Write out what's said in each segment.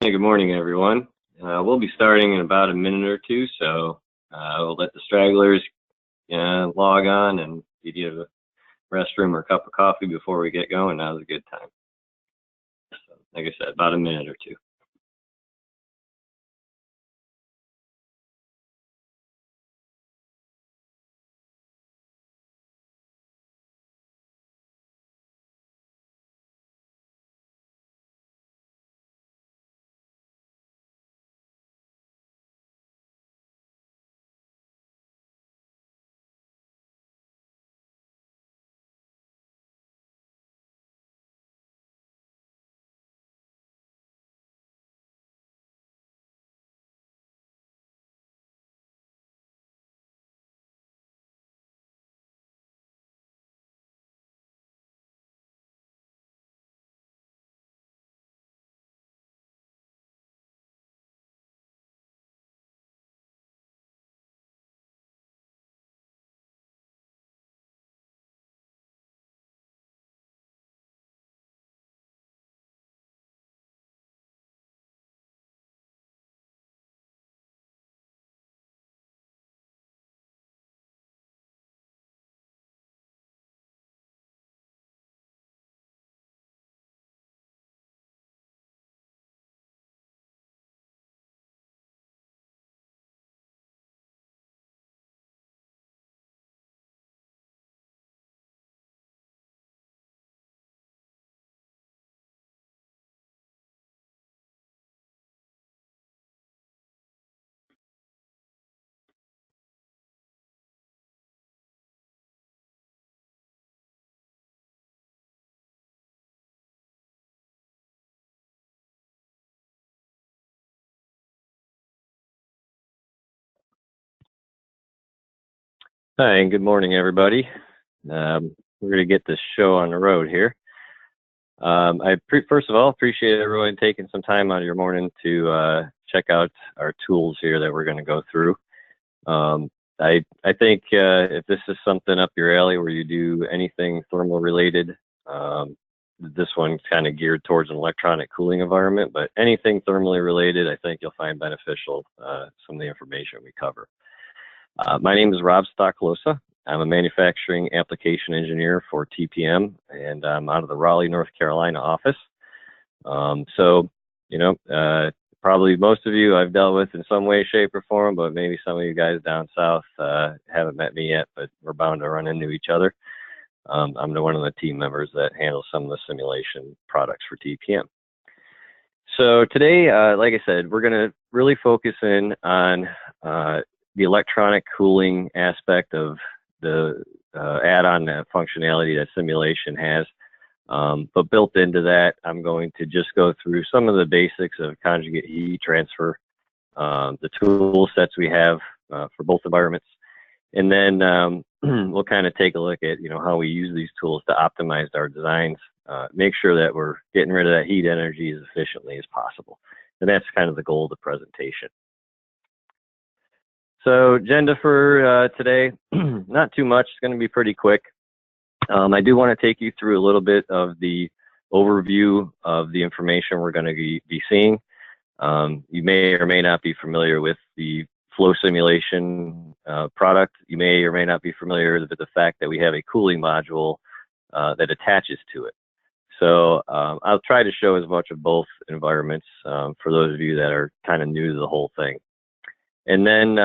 Hey, good morning, everyone. We'll be starting in about a minute or two, so we'll let the stragglers log on and if you need a restroom or a cup of coffee before we get going. Now's a good time. So, like I said, about a minute or two. Hi, and good morning, everybody. We're going to get this show on the road here. First of all, appreciate everyone taking some time out of your morning to check out our tools here that we're going to go through. I think if this is something up your alley where you do anything thermal related, this one's kind of geared towards an electronic cooling environment, but anything thermally related, I think you'll find beneficial, some of the information we cover. My name is Rob Stocklosa. I'm a manufacturing application engineer for TPM, and I'm out of the Raleigh, North Carolina office. Probably most of you I've dealt with in some way, shape, or form, but maybe some of you guys down south haven't met me yet, but we're bound to run into each other. I'm one of the team members that handles some of the simulation products for TPM. So today, like I said, we're going to really focus in on the electronic cooling aspect of the add-on functionality that simulation has. But built into that, I'm going to just go through some of the basics of conjugate heat transfer, the tool sets we have for both environments. And then we'll kind of take a look at, how we use these tools to optimize our designs, make sure that we're getting rid of that heat energy as efficiently as possible. And that's kind of the goal of the presentation. So agenda for today, not too much. It's going to be pretty quick. I do want to take you through a little bit of the overview of the information we're going to be seeing. You may or may not be familiar with the flow simulation product. You may or may not be familiar with the fact that we have a cooling module that attaches to it. So I'll try to show as much of both environments for those of you that are kind of new to the whole thing. And then,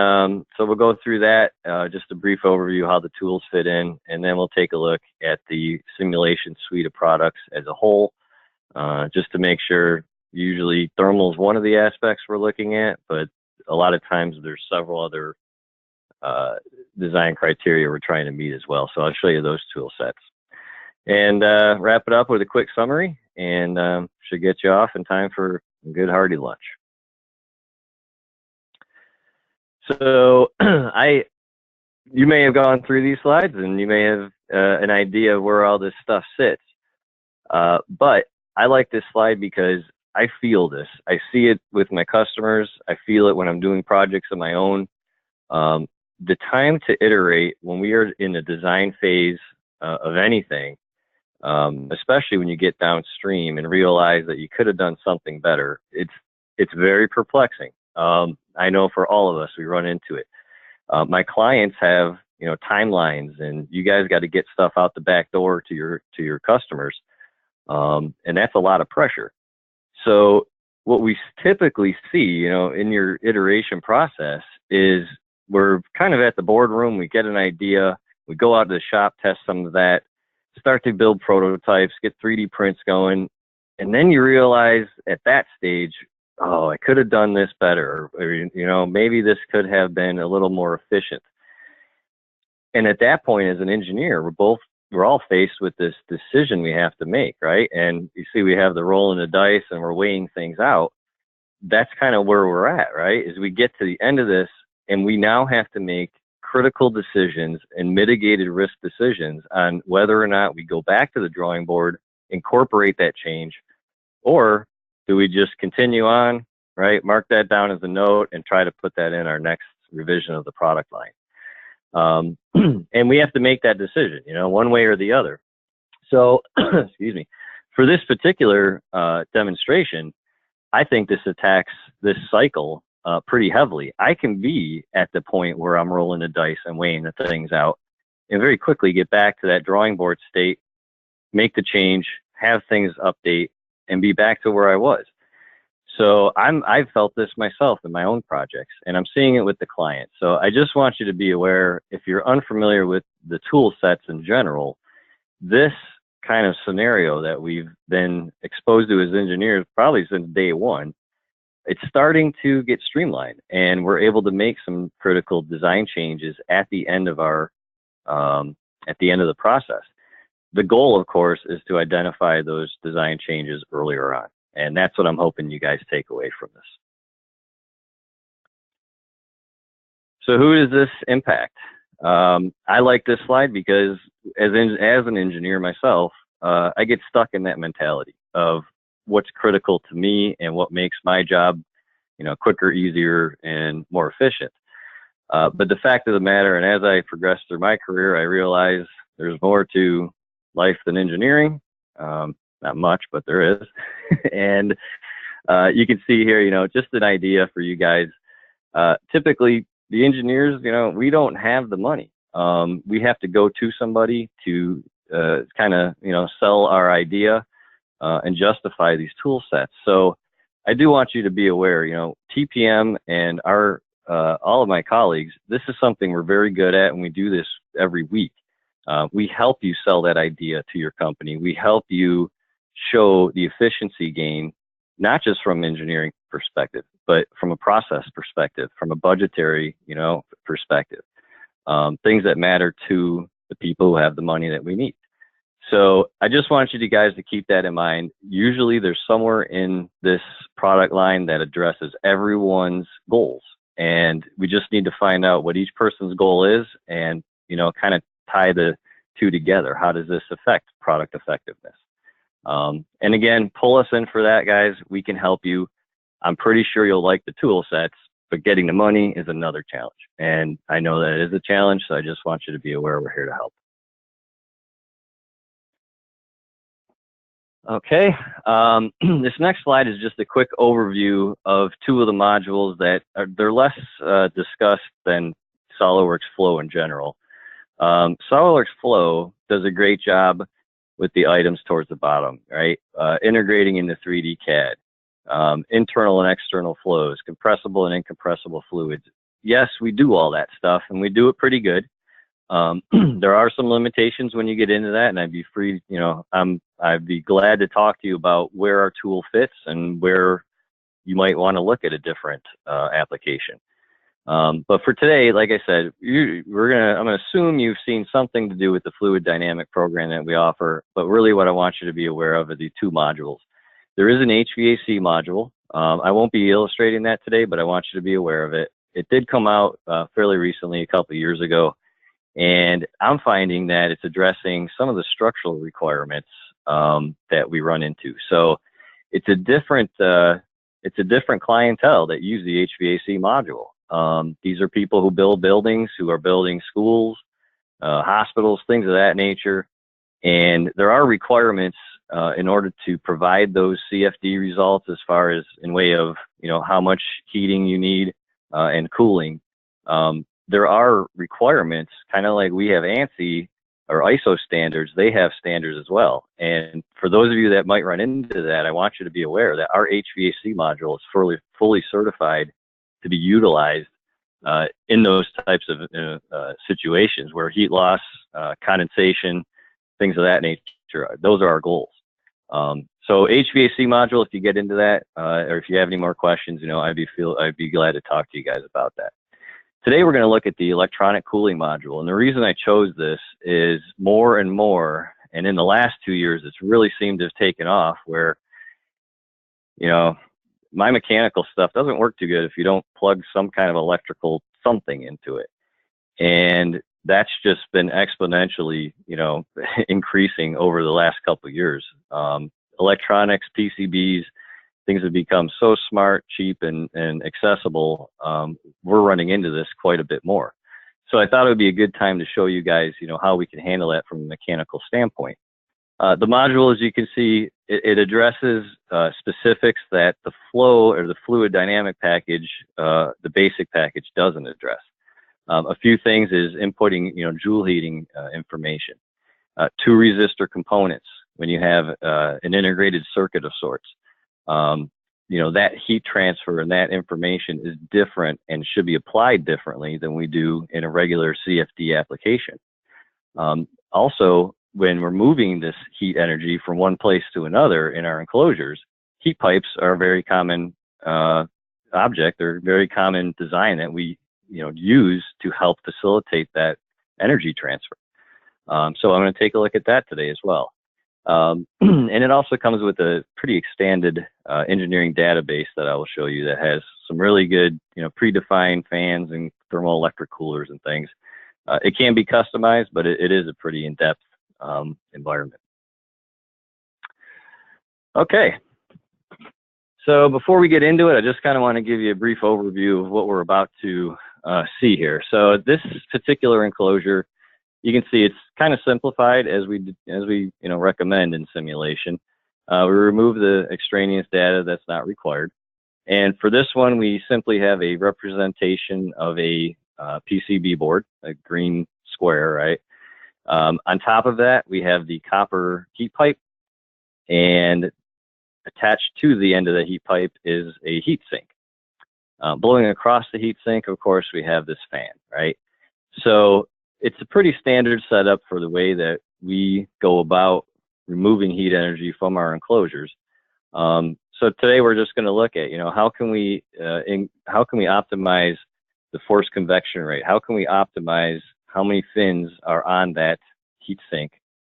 so we'll go through that, just a brief overview of how the tools fit in, and then we'll take a look at the simulation suite of products as a whole, just to make sure. Usually thermal is one of the aspects we're looking at, but a lot of times there's several other design criteria we're trying to meet as well. So I'll show you those tool sets. And wrap it up with a quick summary, and should get you off in time for a good hearty lunch. So you may have gone through these slides and you may have an idea of where all this stuff sits. But I like this slide because I feel this. I see it with my customers. I feel it when I'm doing projects of my own. The time to iterate when we are in the design phase of anything, especially when you get downstream and realize that you could have done something better, it's very perplexing. I know for all of us, we run into it. My clients have, you know, timelines, and you guys got to get stuff out the back door to your customers, and that's a lot of pressure. So what we typically see, you know, in your iteration process is we're kind of at the boardroom, we get an idea, we go out to the shop, test some of that, start to build prototypes, get 3D prints going, and then you realize at that stage, oh, I could have done this better, or you know, maybe this could have been a little more efficient. And at that point, as an engineer, we're all faced with this decision we have to make, right? And you see, we have the rolling the dice and we're weighing things out. That's kind of where we're at, right? Is we get to the end of this and we now have to make critical decisions and mitigated risk decisions on whether or not we go back to the drawing board, incorporate that change, or do we just continue on, right? Mark that down as a note and try to put that in our next revision of the product line. And we have to make that decision, you know, one way or the other. So, excuse me, for this particular demonstration, I think this attacks this cycle pretty heavily. I can be at the point where I'm rolling the dice and weighing the things out and very quickly get back to that drawing board state, make the change, have things update, and be back to where I was. So I've felt this myself in my own projects, and I'm seeing it with the client. So I just want you to be aware, if you're unfamiliar with the tool sets in general, this kind of scenario that we've been exposed to as engineers probably since day one, it's starting to get streamlined, and we're able to make some critical design changes at the end of our at the end of the process. The goal, of course, is to identify those design changes earlier on. And that's what I'm hoping you guys take away from this. So who does this impact? I like this slide because as an engineer myself, I get stuck in that mentality of what's critical to me and what makes my job, you know, quicker, easier, and more efficient. But the fact of the matter, and as I progress through my career, I realize there's more to life than engineering. Not much, but there is. And you can see here, you know, just an idea for you guys. Typically, the engineers, you know, we don't have the money. We have to go to somebody to kind of, you know, sell our idea and justify these tool sets. So I do want you to be aware, you know, TPM and our all of my colleagues, this is something we're very good at, and we do this every week. We help you sell that idea to your company. We help you show the efficiency gain, not just from an engineering perspective, but from a process perspective, from a budgetary, you know, perspective, things that matter to the people who have the money that we need. So I just want you guys to keep that in mind. Usually there's somewhere in this product line that addresses everyone's goals, and we just need to find out what each person's goal is and, you know, kind of tie the two together. How does this affect product effectiveness? And again, pull us in for that, guys. We can help you. I'm pretty sure you'll like the tool sets, but getting the money is another challenge. And I know that it is a challenge, so I just want you to be aware we're here to help. Okay, this next slide is just a quick overview of two of the modules that they're less discussed than SolidWorks Flow in general. SolidWorks Flow does a great job with the items towards the bottom, right? Integrating into 3D CAD, internal and external flows, compressible and incompressible fluids. Yes, we do all that stuff, and we do it pretty good. There are some limitations when you get into that, and I'd be free, you know, I'd be glad to talk to you about where our tool fits and where you might want to look at a different application. But for today, like I said, I'm gonna assume you've seen something to do with the fluid dynamic program that we offer, but really what I want you to be aware of are the two modules. There is an HVAC module. I won't be illustrating that today, but I want you to be aware of it. It did come out fairly recently, a couple of years ago, and I'm finding that it's addressing some of the structural requirements that we run into. So it's a different clientele that use the HVAC module. These are people who build buildings, who are building schools, hospitals, things of that nature. And there are requirements in order to provide those CFD results as far as in way of, how much heating you need and cooling. There are requirements, kind of like we have ANSI or ISO standards, they have standards as well. And for those of you that might run into that, I want you to be aware that our HVAC module is fully certified to be utilized in those types of situations where heat loss, condensation, things of that nature, those are our goals. So HVAC module, if you get into that, or if you have any more questions, I'd be glad to talk to you guys about that. Today we're going to look at the electronic cooling module, and the reason I chose this is more and more, and in the last 2 years, it's really seemed to have taken off where, my mechanical stuff doesn't work too good if you don't plug some kind of electrical something into it. And that's just been exponentially, increasing over the last couple of years. Electronics, PCBs, things have become so smart, cheap, and accessible. We're running into this quite a bit more. So I thought it would be a good time to show you guys, how we can handle that from a mechanical standpoint. The module, as you can see, it addresses specifics that the flow or the fluid dynamic package, the basic package, doesn't address. A few things is inputting, joule heating information. 2 resistor components when you have an integrated circuit of sorts. That heat transfer and that information is different and should be applied differently than we do in a regular CFD application. Also, when we're moving this heat energy from one place to another in our enclosures, heat pipes are a very common object or very common design that we use to help facilitate that energy transfer. So I'm going to take a look at that today as well. And it also comes with a pretty extended engineering database that I will show you that has some really good, predefined fans and thermoelectric coolers and things. It can be customized, but it is a pretty in-depth environment. Okay. So before we get into it, I just kind of want to give you a brief overview of what we're about to see here. So this particular enclosure, you can see it's kind of simplified as we recommend in simulation. We remove the extraneous data that's not required. And for this one, we simply have a representation of a PCB board, a green square, right? On top of that, we have the copper heat pipe, and attached to the end of the heat pipe is a heat sink. Blowing across the heat sink, of course, we have this fan, right? So it's a pretty standard setup for the way that we go about removing heat energy from our enclosures. So today we're just going to look at, how can we optimize the forced convection rate? How can we optimize how many fins are on that heat sink?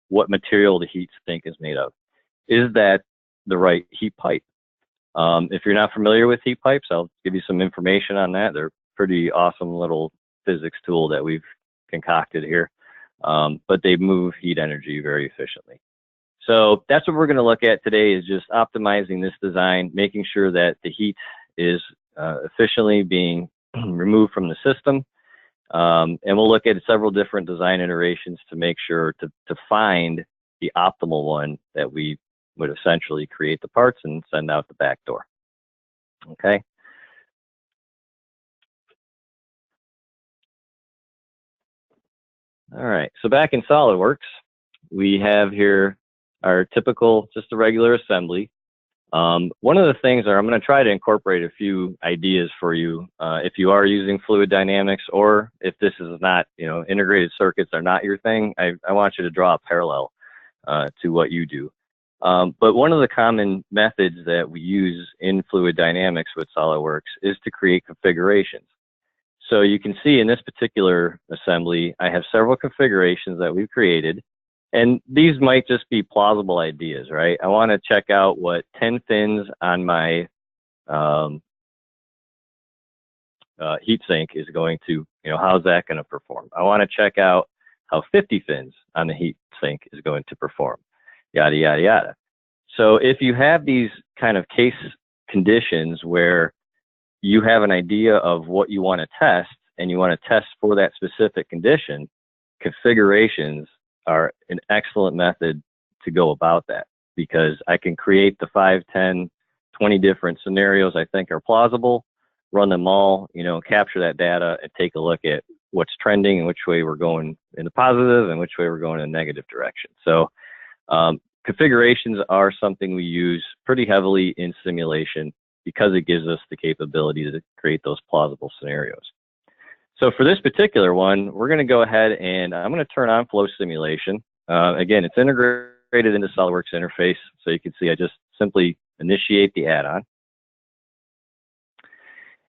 What material the heat sink is made of? Is that the right heat pipe? If you're not familiar with heat pipes, I'll give you some information on that. They're pretty awesome little physics tool that we've concocted here, but they move heat energy very efficiently. So that's what we're going to look at today, is just optimizing this design, making sure that the heat is efficiently being removed from the system. And we'll look at several different design iterations to make sure to find the optimal one that we would essentially create the parts and send out the back door. Okay. All right, so back in SolidWorks, we have here our typical, just a regular assembly. One of the things I'm going to try to incorporate a few ideas for you if you are using fluid dynamics, or if this is not, integrated circuits are not your thing. I want you to draw a parallel to what you do. But one of the common methods that we use in fluid dynamics with SolidWorks is to create configurations. So you can see in this particular assembly, I have several configurations that we've created, and these might just be plausible ideas, right? I want to check out what 10 fins on my heat sink is going to, how's that going to perform? I want to check out how 50 fins on the heat sink is going to perform, yada, yada, yada. So if you have these kind of case conditions where you have an idea of what you want to test, and you want to test for that specific condition, configurations are an excellent method to go about that, because I can create the 5, 10, 20 different scenarios I think are plausible, run them all, capture that data and take a look at what's trending and which way we're going in the positive and which way we're going in the negative direction. So configurations are something we use pretty heavily in simulation because it gives us the capability to create those plausible scenarios. So for this particular one, we're going to go ahead and I'm going to turn on flow simulation. Again, it's integrated into Solidworks interface. So you can see I just simply initiate the add-on.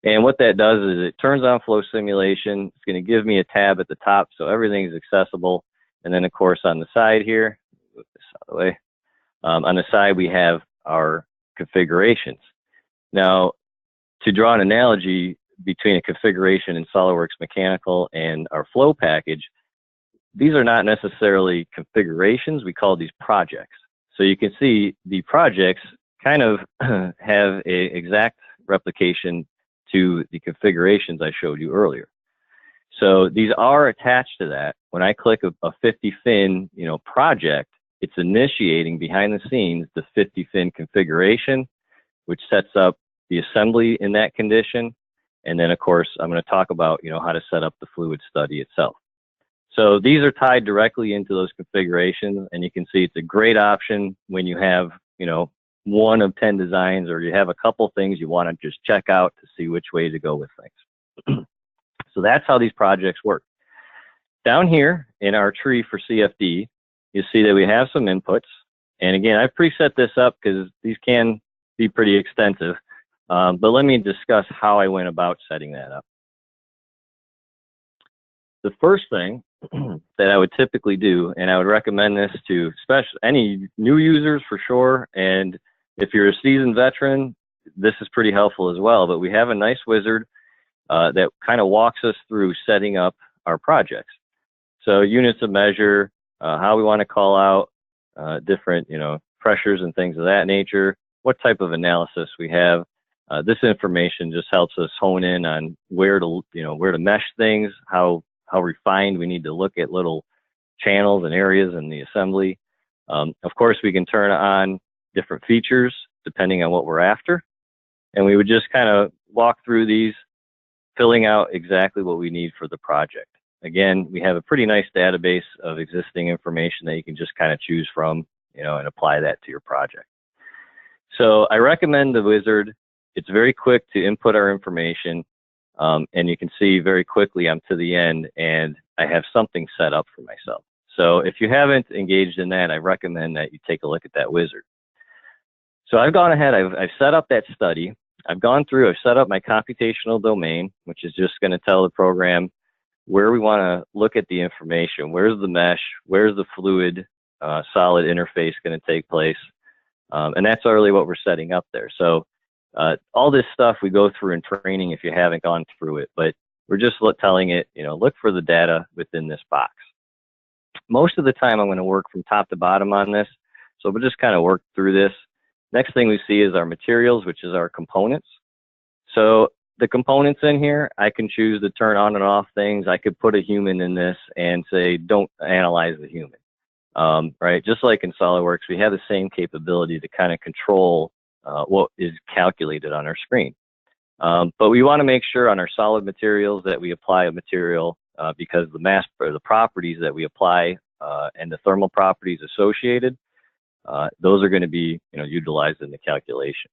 And what that does is it turns on flow simulation. It's going to give me a tab at the top so everything is accessible. And then of course on the side here, move this out of the way. On the side we have our configurations. Now, to draw an analogy between a configuration in SolidWorks Mechanical and our flow package, these are not necessarily configurations. We call these projects. So you can see the projects kind of have a exact replication to the configurations I showed you earlier. So these are attached to that. When I click a 50 fin, project, it's initiating behind the scenes the 50 fin configuration, which sets up the assembly in that condition. And then of course, I'm going to talk about, how to set up the fluid study itself. So these are tied directly into those configurations, and you can see it's a great option when you have, 1 of 10 designs, or you have a couple things you want to just check out to see which way to go with things. So that's how these projects work. Down here in our tree for CFD, you see that we have some inputs. And again, I've preset this up because these can be pretty extensive. But let me discuss how I went about setting that up. The first thing that I would typically do, and I would recommend this to any new users for sure, and if you're a seasoned veteran, this is pretty helpful as well, but we have a nice wizard that kind of walks us through setting up our projects. So units of measure, how we want to call out different, pressures and things of that nature, what type of analysis we have. This information just helps us hone in on where to mesh things, how refined we need to look at little channels and areas in the assembly. Of course, we can turn on different features depending on what we're after. And we would just kind of walk through these, filling out exactly what we need for the project. Again, we have a pretty nice database of existing information that you can just kind of choose from, and apply that to your project. So I recommend the wizard. It's very quick to input our information. And you can see very quickly I'm to the end and I have something set up for myself. So if you haven't engaged in that, I recommend that you take a look at that wizard. So I've gone ahead, I've set up that study. I've gone through, I've set up my computational domain, which is just going to tell the program where we want to look at the information. Where's the mesh? Where's the fluid solid interface going to take place? And that's really what we're setting up there. So all this stuff we go through in training if you haven't gone through it, but we're just telling it, look for the data within this box. Most of the time I'm going to work from top to bottom on this. So we'll just kind of work through this. Next thing we see is our materials, which is our components. So the components in here, I can choose to turn on and off things. I could put a human in this and say, don't analyze the human, right? Just like in SolidWorks, we have the same capability to kind of control what is calculated on our screen. But we want to make sure on our solid materials that we apply a material because the mass or the properties that we apply and the thermal properties associated, those are going to be utilized in the calculation.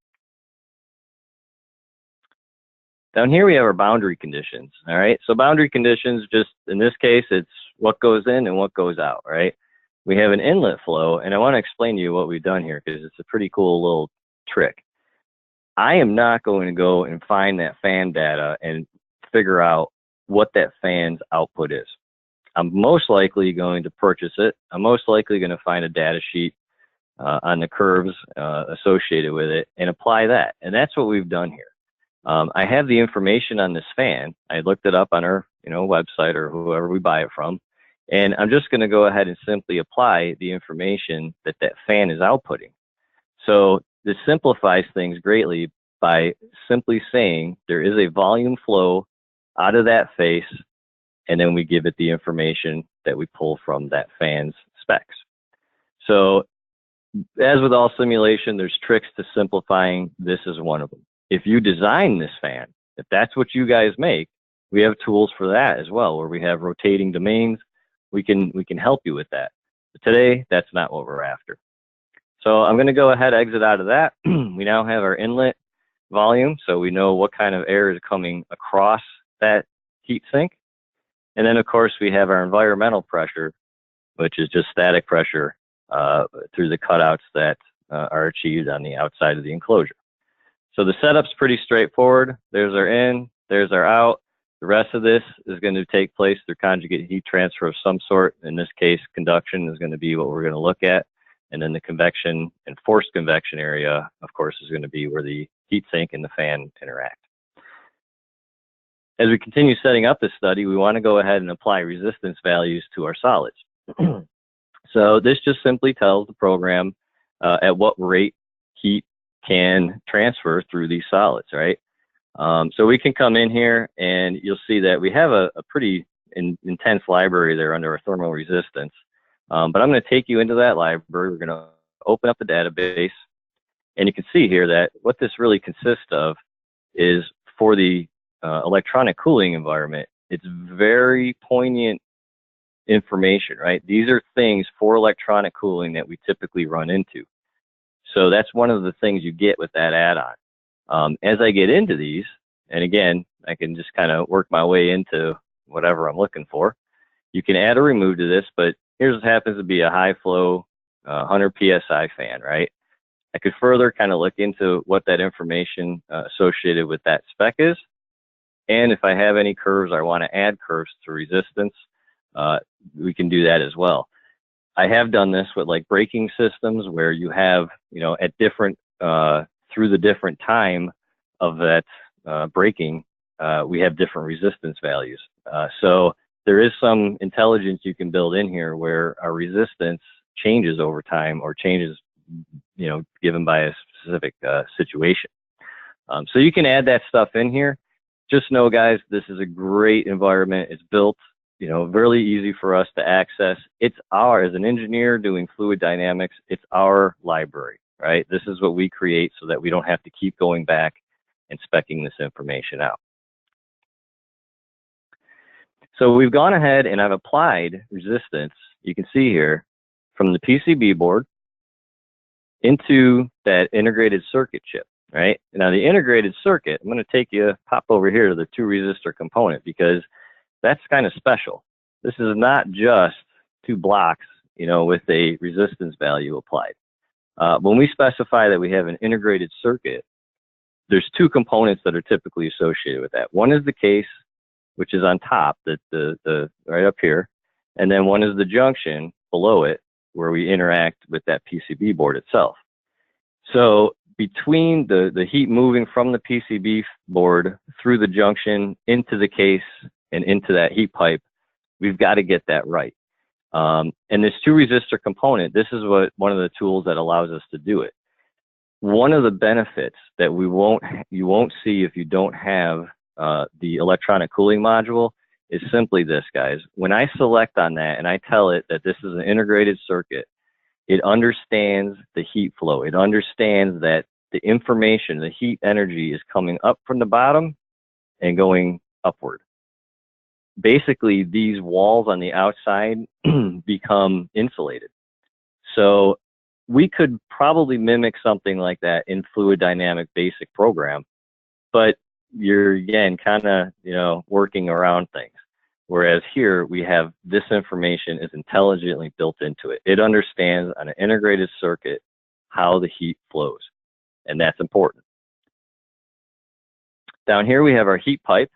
Down here we have our boundary conditions. All right, so boundary conditions, just in this case, it's what goes in and what goes out. Right, we have an inlet flow, and I want to explain to you what we've done here because it's a pretty cool little trick. I am not going to go and find that fan data and figure out what that fan's output is. I'm most likely going to purchase it. I'm most likely going to find a data sheet on the curves associated with it and apply that. And that's what we've done here. I have the information on this fan. I looked it up on our website or whoever we buy it from. And I'm just going to go ahead and simply apply the information that that fan is outputting. So this simplifies things greatly by simply saying there is a volume flow out of that face, and then we give it the information that we pull from that fan's specs. So as with all simulation, there's tricks to simplifying. This is one of them. If you design this fan, if that's what you guys make, we have tools for that as well, where we have rotating domains. We can help you with that. But today, that's not what we're after. So I'm going to go ahead, exit out of that. We now have our inlet volume, so we know what kind of air is coming across that heat sink. And then, of course, we have our environmental pressure, which is just static pressure through the cutouts that are achieved on the outside of the enclosure. So the setup's pretty straightforward. There's our in, there's our out. The rest of this is going to take place through conjugate heat transfer of some sort. In this case, conduction is going to be what we're going to look at. And then the convection and forced convection area, of course, is going to be where the heat sink and the fan interact. As we continue setting up this study, we want to go ahead and apply resistance values to our solids. So this just simply tells the program at what rate heat can transfer through these solids, right? So we can come in here and you'll see that we have a pretty intense library there under our thermal resistance. But I'm going to take you into that library. We're going to open up the database, and you can see here that what this really consists of is for the electronic cooling environment, it's very poignant information, right? These are things for electronic cooling that we typically run into. So that's one of the things you get with that add-on. As I get into these, and again, I can just kind of work my way into whatever I'm looking for. You can add or remove to this, but here's what happens to be a high flow 100 PSI fan, right? I could further kind of look into what that information associated with that spec is. And if I have any curves, I want to add curves to resistance, we can do that as well. I have done this with like braking systems where you have, you know, at different, through the different time of that braking, we have different resistance values. So there is some intelligence you can build in here where our resistance changes over time or changes, you know, given by a specific situation. So you can add that stuff in here. Just know, guys, this is a great environment. It's built, you know, really easy for us to access. It's as an engineer doing fluid dynamics, it's our library, right? This is what we create so that we don't have to keep going back and speccing this information out. So we've gone ahead and I've applied resistance, you can see here, from the PCB board into that integrated circuit chip, right? Now the integrated circuit, I'm going to take you, pop over here to the 2 resistor component because that's kind of special. This is not just 2 blocks, you know, with a resistance value applied. When we specify that we have an integrated circuit, there's 2 components that are typically associated with that. One is the case, which is on top, the right up here, and then one is the junction below it, where we interact with that PCB board itself. So between the heat moving from the PCB board through the junction into the case and into that heat pipe, we've got to get that right. And this 2 resistor component, this is one of the tools that allows us to do it. One of the benefits that you won't see if you don't have the electronic cooling module is simply this, guys. When I select on that and I tell it that this is an integrated circuit, it understands the heat flow. It understands that the information, the heat energy is coming up from the bottom and going upward. Basically, these walls on the outside become insulated. So we could probably mimic something like that in fluid dynamic basic program, but you're, again, kind of, you know, working around things. Whereas here we have this information is intelligently built into it. It understands on an integrated circuit how the heat flows, and that's important. Down here we have our heat pipe.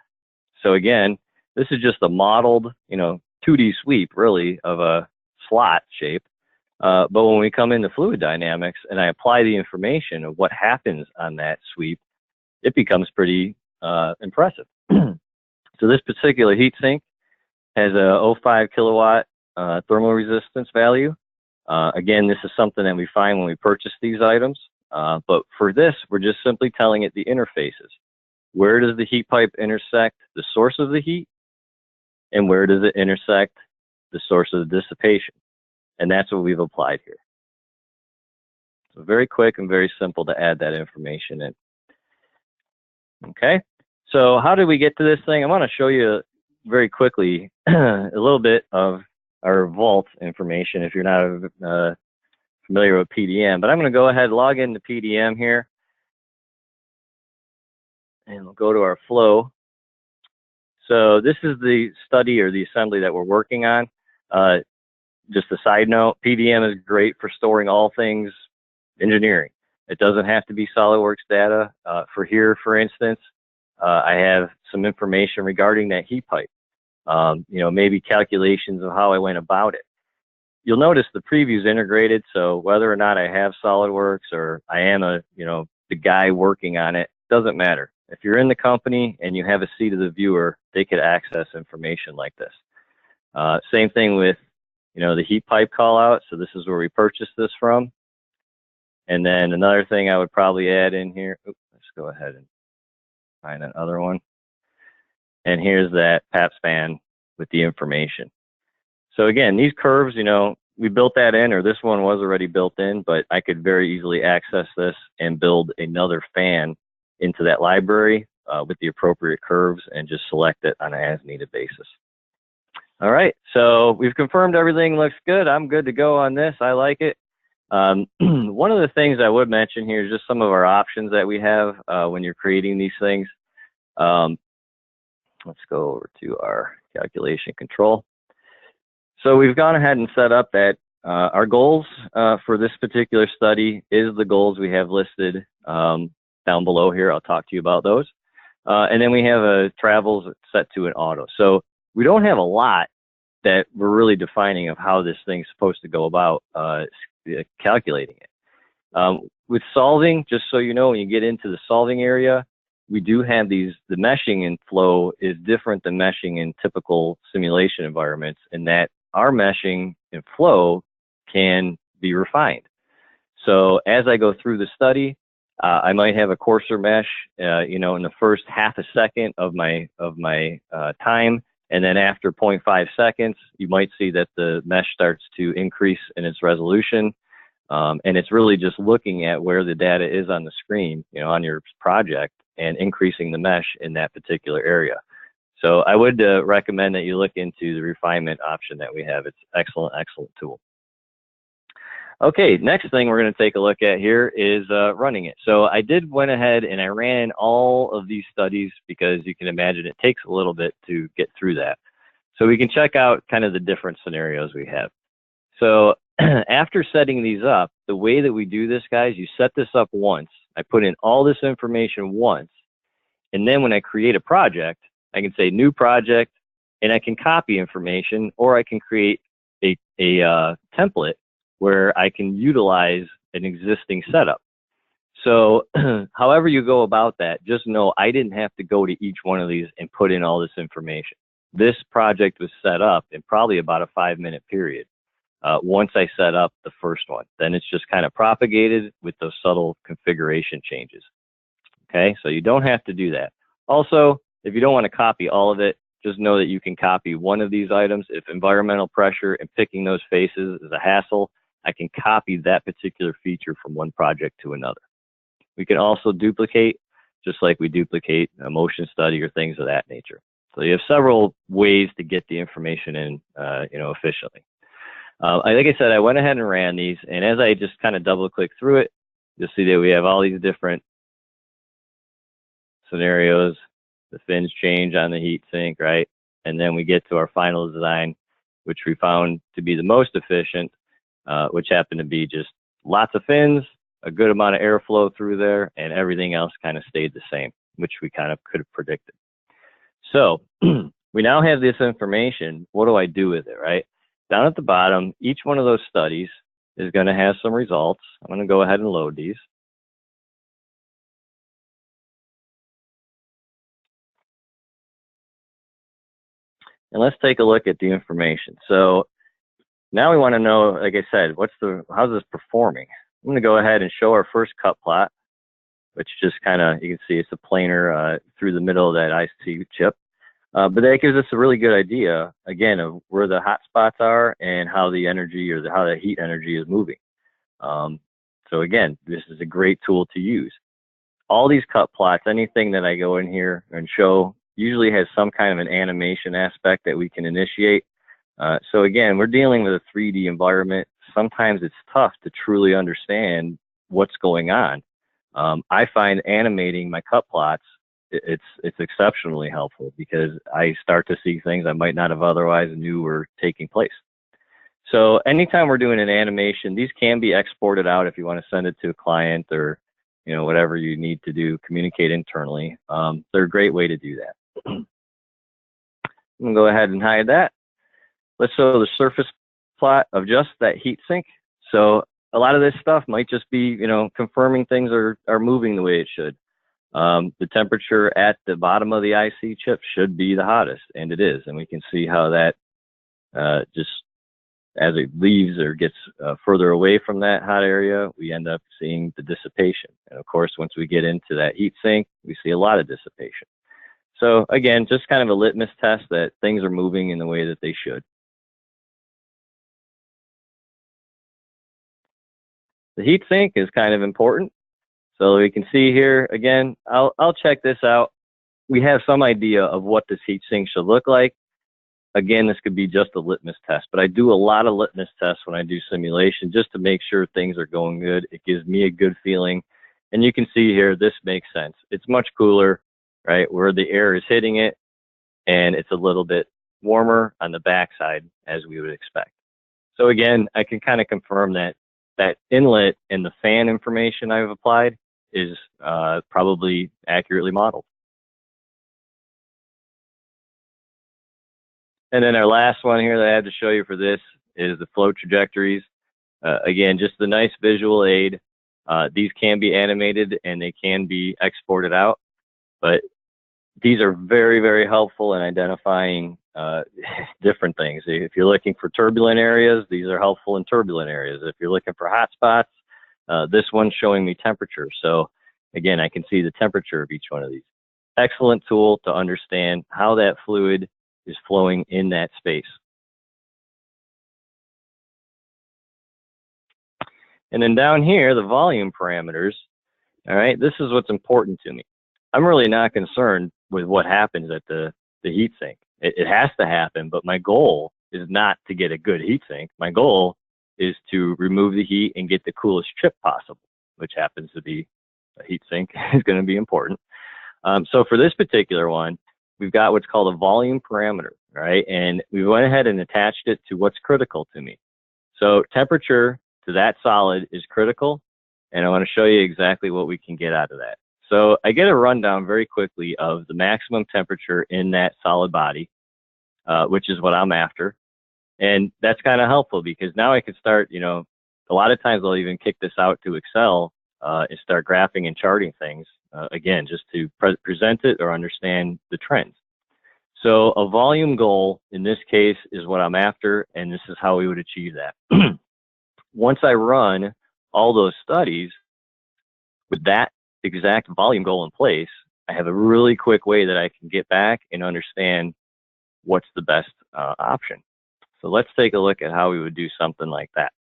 So again, this is just a modeled, you know, 2D sweep really of a slot shape. But when we come into fluid dynamics and I apply the information of what happens on that sweep, it becomes pretty impressive. So this particular heat sink has a 0.5 kilowatt thermal resistance value. Again, this is something that we find when we purchase these items. But for this, we're just simply telling it the interfaces. Where does the heat pipe intersect the source of the heat? And where does it intersect the source of the dissipation? And that's what we've applied here. So very quick and very simple to add that information in. Okay, so how did we get to this thing? I want to show you very quickly a little bit of our vault information if you're not familiar with PDM, but I'm going to go ahead and log into PDM here, and we'll go to our flow. So this is the study or the assembly that we're working on. Just a side note, PDM is great for storing all things engineering. It doesn't have to be SolidWorks data. For here, for instance, I have some information regarding that heat pipe. Maybe calculations of how I went about it. You'll notice the preview's integrated, so whether or not I have SolidWorks or I am the guy working on it, doesn't matter. If you're in the company and you have a seat of the viewer, they could access information like this. Same thing with, the heat pipe call out. So this is where we purchased this from. And then another thing I would probably add in here, let's go ahead and find that other one. And here's that PAP span with the information. So again, these curves, we built that in, or this one was already built in, but I could very easily access this and build another fan into that library with the appropriate curves and just select it on an as-needed basis. All right, so we've confirmed everything looks good. I'm good to go on this. I like it. One of the things I would mention here is just some of our options that we have when you're creating these things. Let's go over to our calculation control. So we've gone ahead and set up that our goals for this particular study is the goals we have listed down below here. I'll talk to you about those. And then we have travels set to an auto. So we don't have a lot that we're really defining of how this thing's supposed to go about calculating it. With solving, just so you know, when you get into the solving area, we do have the meshing in flow is different than meshing in typical simulation environments, in that our meshing in flow can be refined. So as I go through the study, I might have a coarser mesh, in the first half a second of my time, and then after 0.5 seconds, you might see that the mesh starts to increase in its resolution, and it's really just looking at where the data is on the screen, on your project, and increasing the mesh in that particular area. So I would recommend that you look into the refinement option that we have. It's excellent tool. Okay, next thing we're going to take a look at here is running it. So I went ahead and I ran all of these studies because you can imagine it takes a little bit to get through that. So we can check out kind of the different scenarios we have. So after setting these up, the way that we do this, guys, you set this up once. I put in all this information once, and then when I create a project, I can say new project, and I can copy information, or I can create a template where I can utilize an existing setup. So however you go about that, just know I didn't have to go to each one of these and put in all this information. This project was set up in probably about a 5-minute period once I set up the first one. Then it's just kind of propagated with those subtle configuration changes. Okay, so you don't have to do that. Also, if you don't want to copy all of it, just know that you can copy one of these items. If environmental pressure and picking those faces is a hassle, I can copy that particular feature from one project to another. We can also duplicate, just like we duplicate a motion study or things of that nature. So you have several ways to get the information in, efficiently. Like I said, I went ahead and ran these, and as I just kind of double-click through it, you'll see that we have all these different scenarios. The fins change on the heat sink, right? And then we get to our final design, which we found to be the most efficient, which happened to be just lots of fins, a good amount of airflow through there, and everything else kind of stayed the same, which we kind of could have predicted. So we now have this information. What do I do with it, right? Down at the bottom, each one of those studies is going to have some results. I'm going to go ahead and load these. And let's take a look at the information. So now we want to know, like I said, how's this performing? I'm going to go ahead and show our first cut plot, which just kind of, you can see it's a planar through the middle of that IC chip. But that gives us a really good idea, again, of where the hot spots are and how the energy or how the heat energy is moving. So again, this is a great tool to use. All these cut plots, anything that I go in here and show, usually has some kind of an animation aspect that we can initiate. So again, we're dealing with a 3D environment. Sometimes it's tough to truly understand what's going on. I find animating my cut plots, it's exceptionally helpful because I start to see things I might not have otherwise knew were taking place. So anytime we're doing an animation, these can be exported out if you want to send it to a client or, you know, whatever you need to do, communicate internally. They're a great way to do that. I'm gonna go ahead and hide that. Let's show the surface plot of just that heat sink. So a lot of this stuff might just be, you know, confirming things are moving the way it should. The temperature at the bottom of the IC chip should be the hottest, and it is. And we can see how that just as it leaves or gets further away from that hot area, we end up seeing the dissipation. And of course, once we get into that heat sink, we see a lot of dissipation. So again, just kind of a litmus test that things are moving in the way that they should. The heat sink is kind of important. So we can see here, again, I'll check this out. We have some idea of what this heat sink should look like. Again, this could be just a litmus test, but I do a lot of litmus tests when I do simulation just to make sure things are going good. It gives me a good feeling. And you can see here, this makes sense. It's much cooler, right, where the air is hitting it, and it's a little bit warmer on the backside as we would expect. So again, I can kind of confirm that that inlet and the fan information I've applied is probably accurately modeled. And then our last one here that I have to show you for this is the flow trajectories. Again, just a nice visual aid. These can be animated and they can be exported out, but these are very, very helpful in identifying different things. If you're looking for turbulent areas, these are helpful in turbulent areas. If you're looking for hot spots, this one's showing me temperature. So again, I can see the temperature of each one of these. Excellent tool to understand how that fluid is flowing in that space. And then down here, the volume parameters. All right, this is what's important to me. I'm really not concerned with what happens at the heat sink. It has to happen, but my goal is not to get a good heat sink. My goal is to remove the heat and get the coolest chip possible, which happens to be a heat sink is going to be important. So for this particular one, we've got what's called a volume parameter, right? And we went ahead and attached it to what's critical to me. So temperature to that solid is critical, and I want to show you exactly what we can get out of that. So I get a rundown very quickly of the maximum temperature in that solid body, which is what I'm after. And that's kind of helpful because now I can start, you know, a lot of times I'll even kick this out to Excel and start graphing and charting things, again, just to present it or understand the trends. So a volume goal in this case is what I'm after, and this is how we would achieve that. Once I run all those studies with that exact volume goal in place, I have a really quick way that I can get back and understand what's the best option. So let's take a look at how we would do something like that.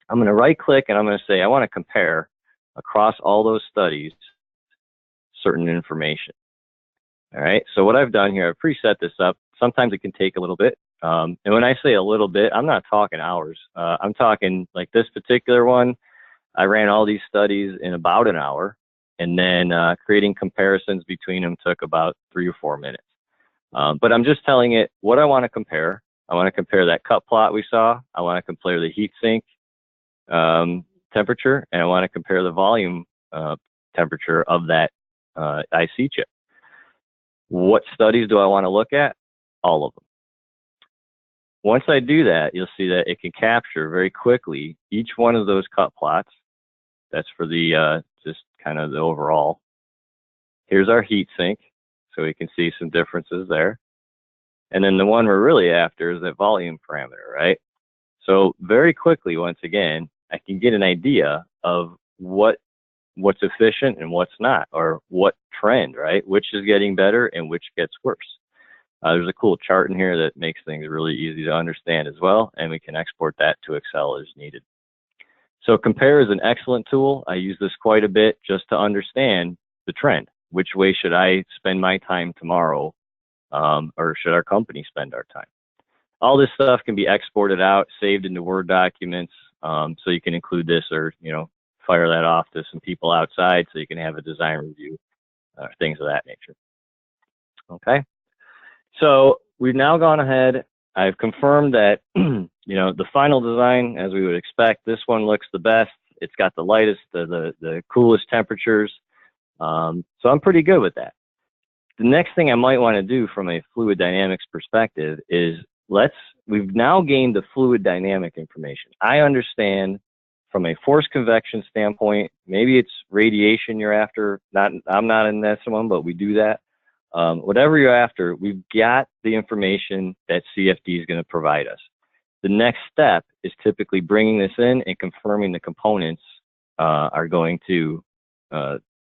I'm going to right click and I'm going to say I want to compare across all those studies certain information. All right, so what I've done here, I've preset this up. Sometimes it can take a little bit. And when I say a little bit, I'm not talking hours. I'm talking like this particular one, I ran all these studies in about an hour, and then creating comparisons between them took about 3 or 4 minutes. But I'm just telling it what I want to compare. I want to compare that cut plot we saw. I want to compare the heat sink temperature, and I want to compare the volume temperature of that IC chip. What studies do I want to look at? All of them. Once I do that, you'll see that it can capture very quickly each one of those cut plots. That's for the just kind of the overall. Here's our heat sink, so we can see some differences there. And then the one we're really after is that volume parameter, right? So very quickly, once again, I can get an idea of what's efficient and what's not, or what trend, right? Which is getting better and which gets worse. There's a cool chart in here that makes things really easy to understand as well, and we can export that to Excel as needed. So compare is an excellent tool. I use this quite a bit just to understand the trend. Which way should I spend my time tomorrow, or should our company spend our time? All this stuff can be exported out, saved into Word documents, so you can include this, or fire that off to some people outside so you can have a design review, things of that nature. Okay, so we've now gone ahead. I've confirmed that the final design, as we would expect, this one looks the best. It's got the lightest, the coolest temperatures. So I'm pretty good with that. The next thing I might want to do from a fluid dynamics perspective is we've now gained the fluid dynamic information. I understand from a force convection standpoint, maybe it's radiation you're after. I'm not in this one, but we do that. Whatever you're after, we've got the information that CFD is going to provide us. The next step is typically bringing this in and confirming the components are going to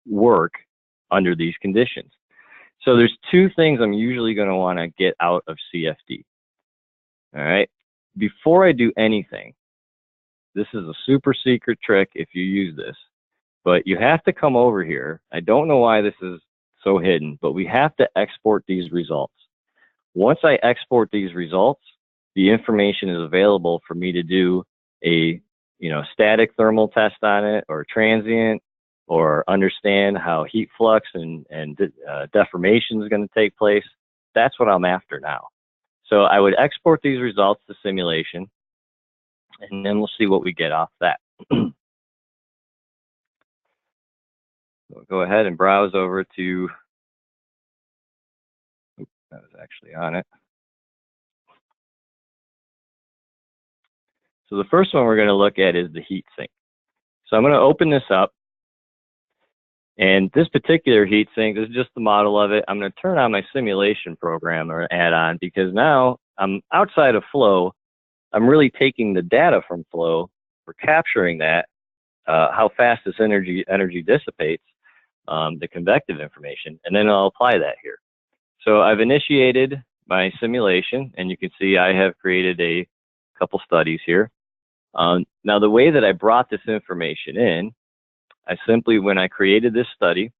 work under these conditions. So there's two things I'm usually going to want to get out of CFD. All right. Before I do anything, this is a super secret trick if you use this, but you have to come over here. I don't know why this is so hidden, but we have to export these results. Once I export these results, the information is available for me to do a static thermal test on it, or transient, or understand how heat flux and deformation is going to take place. That's what I'm after now. So I would export these results to simulation, and then we'll see what we get off that. So go ahead and browse over to, oops, that was actually on it. So the first one we're going to look at is the Heatsink. So I'm going to open this up. And this particular Heatsink, this is just the model of it. I'm going to turn on my simulation program or add-on, because now I'm outside of flow. I'm really taking the data from flow, we're capturing that, how fast this energy dissipates, the convective information, and then I'll apply that here. So I've initiated my simulation, and you can see I have created a couple studies here. Now the way that I brought this information in, I simply, when I created this study,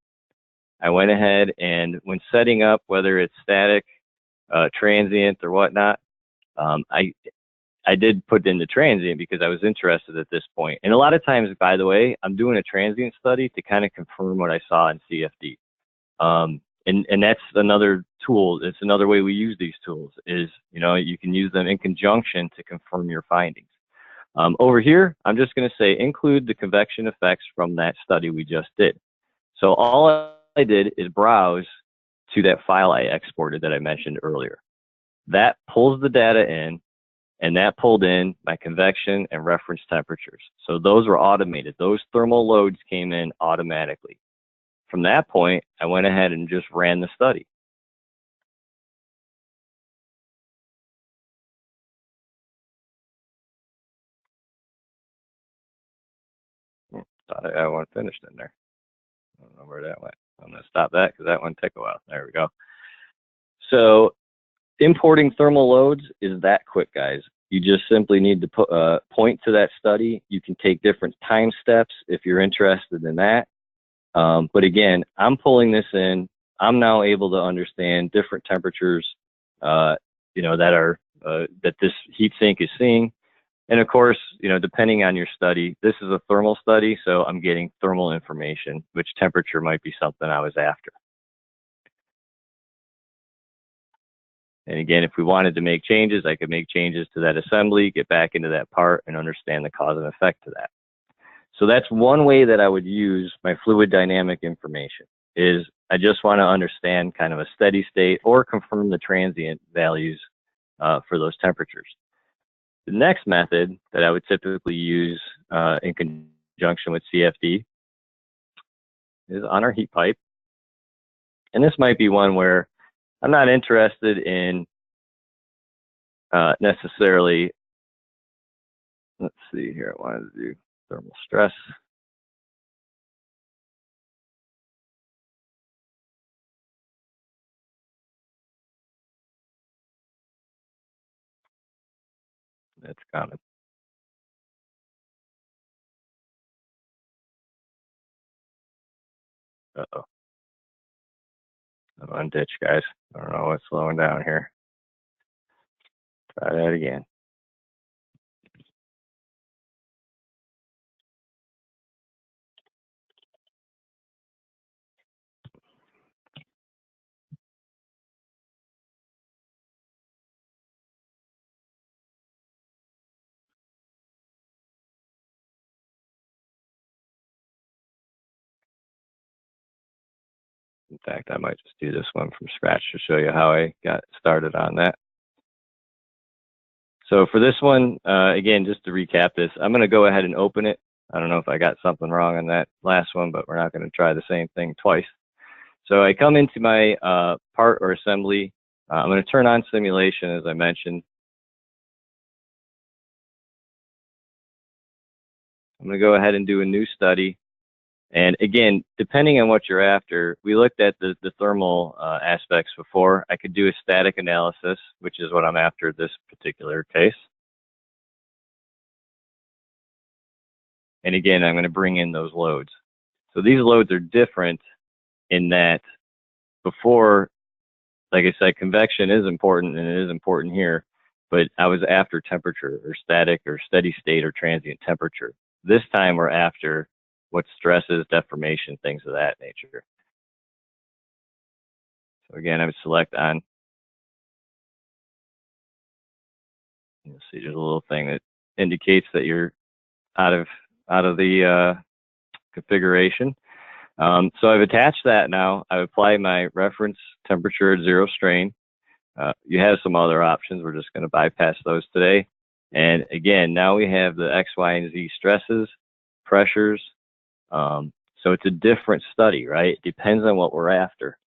I went ahead and when setting up, whether it's static, transient, or whatnot, I did put in the transient because I was interested at this point. And a lot of times, by the way, I'm doing a transient study to kind of confirm what I saw in CFD. And that's another tool. It's another way we use these tools is, you can use them in conjunction to confirm your findings. Over here, I'm just going to say include the convection effects from that study we just did. So all I did is browse to that file I exported that I mentioned earlier. That pulls the data in, and that pulled in my convection and reference temperatures. So those were automated. Those thermal loads came in automatically. From that point, I went ahead and just ran the study. Thought I had one finished in there. I don't know where that went. I'm going to stop that because that one took a while. There we go. So importing thermal loads is that quick, guys. You just simply need to point to that study. You can take different time steps if you're interested in that. But again, I'm pulling this in. I'm now able to understand different temperatures, that this Heatsink is seeing. And of course, depending on your study, this is a thermal study, so I'm getting thermal information, which temperature might be something I was after. And again, if we wanted to make changes, I could make changes to that assembly, get back into that part, and understand the cause and effect to that. So that's one way that I would use my fluid dynamic information, is I just want to understand kind of a steady state or confirm the transient values for those temperatures. The next method that I would typically use in conjunction with CFD is on our heat pipe. And this might be one where I'm not interested in necessarily, let's see here, I wanted to do thermal stress. That's common. Uh-oh. I'm unditched, guys. I don't know what's slowing down here. Try that again. In fact, I might just do this one from scratch to show you how I got started on that. So for this one, again, just to recap this, I'm going to go ahead and open it. I don't know if I got something wrong on that last one, but we're not going to try the same thing twice. So I come into my part or assembly. I'm going to turn on simulation, as I mentioned. I'm going to go ahead and do a new study. And again, depending on what you're after, we looked at the thermal aspects before. I could do a static analysis, which is what I'm after this particular case. And again, I'm going to bring in those loads. So these loads are different in that before, like I said, convection is important, and it is important here, but I was after temperature or static or steady state or transient temperature. This time we're after what stresses, deformation, things of that nature. So again, I would select on. You'll see there's a little thing that indicates that you're out of the configuration. So I've attached that now. I've applied my reference temperature at 0 strain. You have some other options. We're just going to bypass those today. And again, now we have the X, Y, and Z stresses, pressures. So it's a different study, right? It depends on what we're after.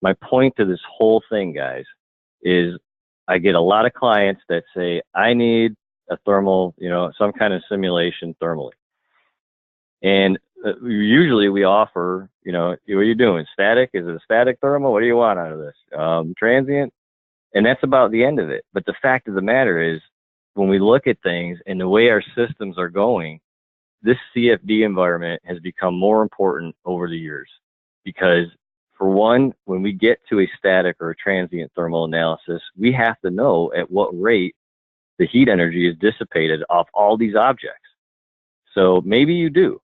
My point to this whole thing, guys, is I get a lot of clients that say, I need a thermal, some kind of simulation thermally. And usually we offer, what are you doing? Static? Is it a static thermal? What do you want out of this? Transient? And that's about the end of it. But the fact of the matter is, when we look at things and the way our systems are going, this CFD environment has become more important over the years. Because for one, when we get to a static or a transient thermal analysis, we have to know at what rate the heat energy is dissipated off all these objects. So maybe you do.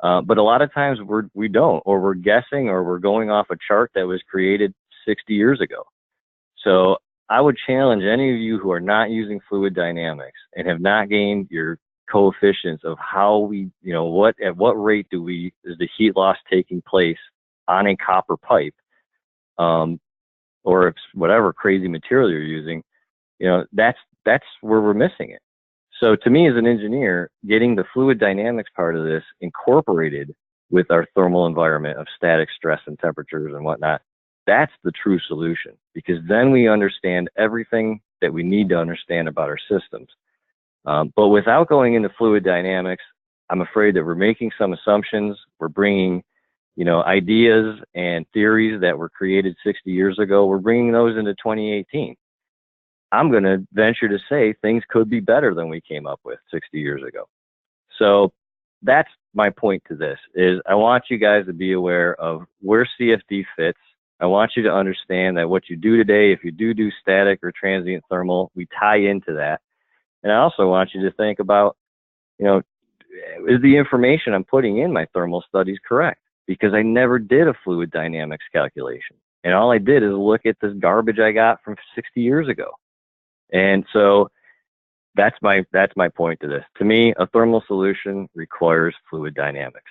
But a lot of times we don't, or we're guessing, or we're going off a chart that was created 60 years ago. So I would challenge any of you who are not using fluid dynamics and have not gained your coefficients of how we, at what rate is the heat loss taking place on a copper pipe, or if whatever crazy material you're using, that's where we're missing it. So to me as an engineer, getting the fluid dynamics part of this incorporated with our thermal environment of static stress and temperatures and whatnot, that's the true solution, because then we understand everything that we need to understand about our systems. But without going into fluid dynamics, I'm afraid that we're making some assumptions. We're bringing, ideas and theories that were created 60 years ago. We're bringing those into 2018. I'm going to venture to say things could be better than we came up with 60 years ago. So that's my point to this, is I want you guys to be aware of where CFD fits. I want you to understand that what you do today, if you do static or transient thermal, we tie into that. And I also want you to think about, is the information I'm putting in my thermal studies correct? Because I never did a fluid dynamics calculation. And all I did is look at this garbage I got from 60 years ago. And so that's my point to this. To me, a thermal solution requires fluid dynamics.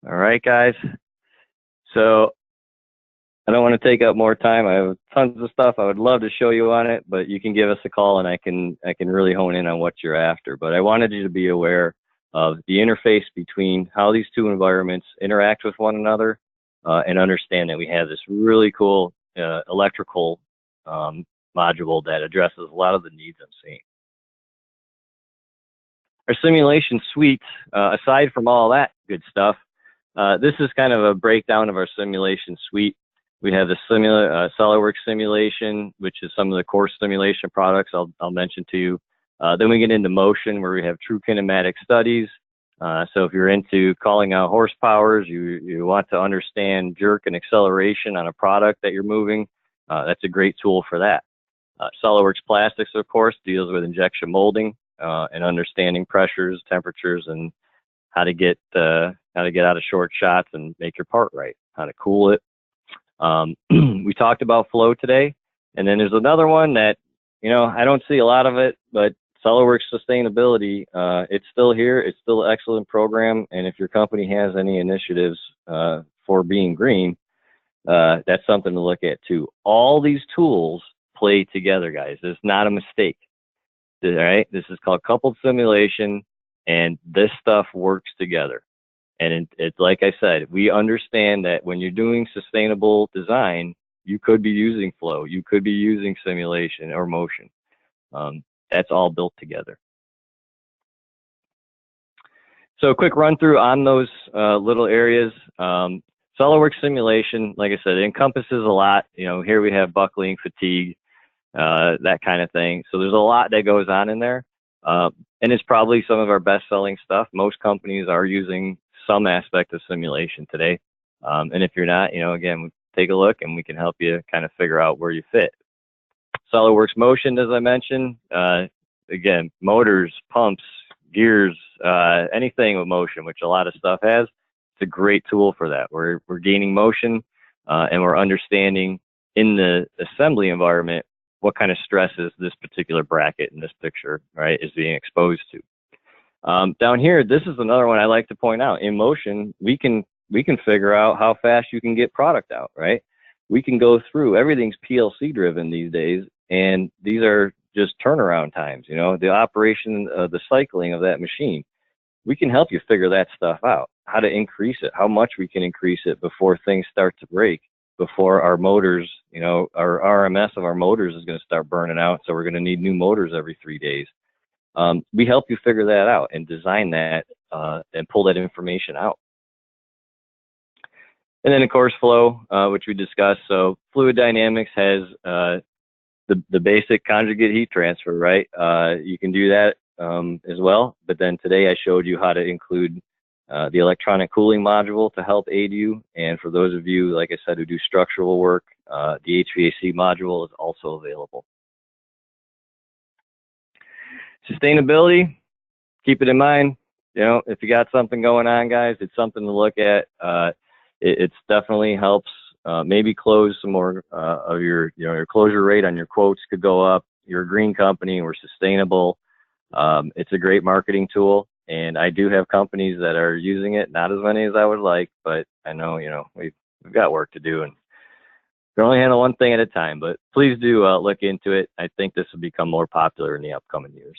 All right, guys. So I don't want to take up more time. I have tons of stuff I would love to show you on it, but you can give us a call and I can really hone in on what you're after. But I wanted you to be aware of the interface between how these two environments interact with one another, and understand that we have this really cool electrical module that addresses a lot of the needs I'm seeing. Our simulation suite, aside from all that good stuff, this is kind of a breakdown of our simulation suite. We have the Solidworks Simulation, which is some of the core simulation products I'll mention to you. Then we get into motion, where we have true kinematic studies. So if you're into calling out horsepowers, you want to understand jerk and acceleration on a product that you're moving, that's a great tool for that. Solidworks Plastics, of course, deals with injection molding and understanding pressures, temperatures, and how to get out of short shots and make your part right, how to cool it. We talked about flow today, and then there's another one that, you know, I don't see a lot of it, but Solidworks Sustainability, it's still here. It's still an excellent program, and if your company has any initiatives for being green, that's something to look at too. All these tools play together, guys. It's not a mistake. All right, this is called coupled simulation, and this stuff works together. And it's like I said, we understand that when you're doing sustainable design, you could be using flow, you could be using simulation or motion. That's all built together. So a quick run through on those little areas. Solidworks simulation, like I said, it encompasses a lot. You know, here we have buckling, fatigue, that kind of thing. So there's a lot that goes on in there. And it's probably some of our best-selling stuff. Most companies are using some aspect of simulation today. And if you're not, you know, again, take a look and we can help you kind of figure out where you fit. Solidworks Motion, as I mentioned, again, motors, pumps, gears, anything with motion, which a lot of stuff has, it's a great tool for that. We're gaining motion and we're understanding in the assembly environment what kind of stresses this particular bracket in this picture, right, is being exposed to. Down here, this is another one I like to point out. In motion, we can figure out how fast you can get product out, right? We can go through, everything's PLC driven these days, and these are just turnaround times, you know, the operation, the cycling of that machine. We can help you figure that stuff out, how to increase it, how much we can increase it before things start to break, before our motors, you know, our RMS of our motors is going to start burning out, so we're going to need new motors every 3 days. We help you figure that out and design that and pull that information out. And then, of course, flow, which we discussed. So fluid dynamics has the basic conjugate heat transfer, right? You can do that as well. But then today I showed you how to include the electronic cooling module to help aid you. And for those of you, like I said, who do structural work, the HVAC module is also available. Sustainability, keep it in mind. You know, if you got something going on, guys, it's something to look at. It definitely helps maybe close some more of your, you know, your closure rate on your quotes could go up. You're a green company, we're sustainable. It's a great marketing tool, and I do have companies that are using it, not as many as I would like, but I know, you know, we've got work to do, and we can only handle one thing at a time, but please do look into it. I think this will become more popular in the upcoming years.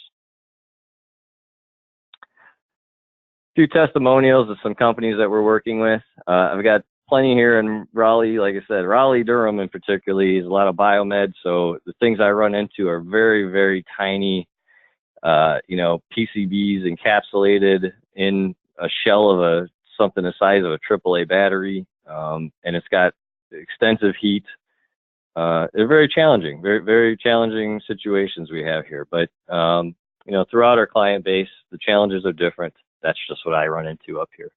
Few testimonials of some companies that we're working with. I've got plenty here in Raleigh. Like I said, Raleigh, Durham in particular is a lot of biomed. So the things I run into are very, very tiny, you know, PCBs encapsulated in a shell of something the size of a AAA battery. And it's got extensive heat. They're very challenging, very, very challenging situations we have here. But, you know, throughout our client base, the challenges are different. That's just what I run into up here.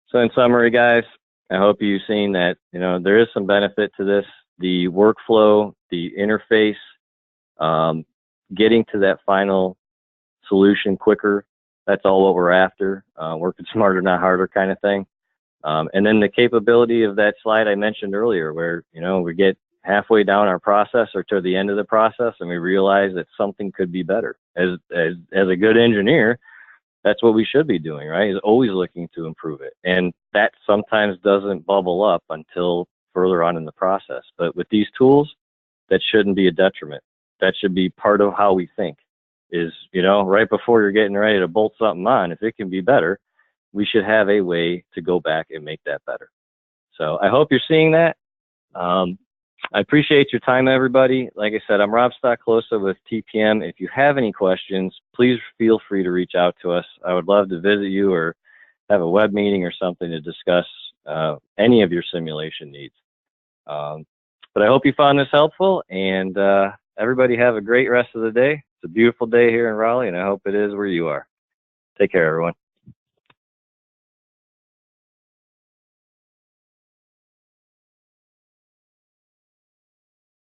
So in summary, guys, I hope you've seen that, you know, there is some benefit to this. The workflow, the interface, getting to that final solution quicker, that's all what we're after. Working smarter, not harder kind of thing. And then the capability of that slide I mentioned earlier where, you know, we get halfway down our process or to the end of the process and we realize that something could be better. As a good engineer, that's what we should be doing, right? Is always looking to improve it. And that sometimes doesn't bubble up until further on in the process. But with these tools, that shouldn't be a detriment. That should be part of how we think is, you know, right before you're getting ready to bolt something on, if it can be better, we should have a way to go back and make that better. So I hope you're seeing that. I appreciate your time, everybody. Like I said, I'm Rob Stocklosa with TPM. If you have any questions, please feel free to reach out to us. I would love to visit you or have a web meeting or something to discuss any of your simulation needs. But I hope you found this helpful, and everybody have a great rest of the day. It's a beautiful day here in Raleigh, and I hope it is where you are. Take care, everyone.